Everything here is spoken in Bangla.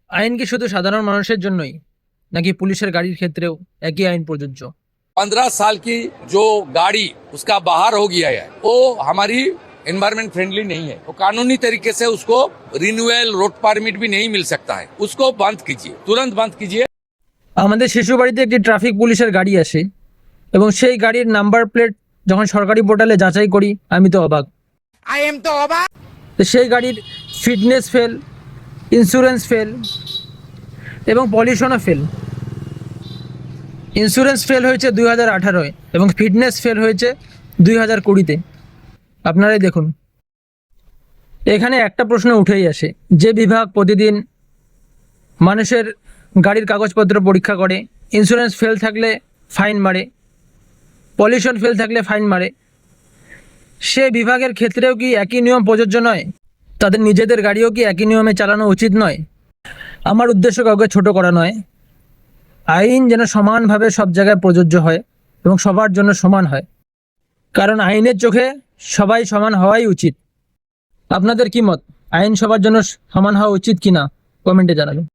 আইন কি শুধু সাধারণ মানুষের জন্যই, নাকি পুলিশের গাড়ির ক্ষেত্রেও একই আইন প্রযোজ্য? 15 साल की जो गाड़ी उसका बाहर हो गया है वो हमारी एनवायरमेंट फ्रेंडली नहीं है। वो कानूनी तरीके से उसको रिन्यूअल रोड परमिट भी नहीं मिल सकता है। उसको बंद कीजिए, तुरंत बंद कीजिए। আমাদের শিশুবাড়িতে একটি ট্রাফিক পুলিশের গাড়ি আসে এবং সেই গাড়ির নাম্বার প্লেট যখন সরকারি পোর্টালে যাচাই করি আমি তো অবাক। তো সেই গাড়ির ফিটনেস ফেল, ইন্স্যুরেন্স ফেল এবং পলিউশনও ফেল। ইন্স্যুরেন্স ফেল হয়েছে 2018-এ এবং ফিটনেস ফেল হয়েছে 2020-তে। আপনারাই দেখুন। এখানে একটা প্রশ্ন উঠেই আসে, যে বিভাগ প্রতিদিন মানুষের গাড়ির কাগজপত্র পরীক্ষা করে, ইন্স্যুরেন্স ফেল থাকলে ফাইন মারে, পলিউশন ফেল থাকলে ফাইন মারে, সে বিভাগের ক্ষেত্রেও কি একই নিয়ম প্রযোজ্য নয়? তাদের নিজেদের গাড়িও কি একই নিয়মে চালানো উচিত নয়? আমার উদ্দেশ্য কাউকে ছোট করা নয়, আইন যেন সমানভাবে সব জায়গায় প্রযোজ্য হয় এবং সবার জন্য সমান হয়, কারণ আইনের চোখে সবাই সমান হওয়াই উচিত। আপনাদের কি মত? আইন সবার জন্য সমান হওয়া উচিত কিনা কমেন্টে জানাবেন।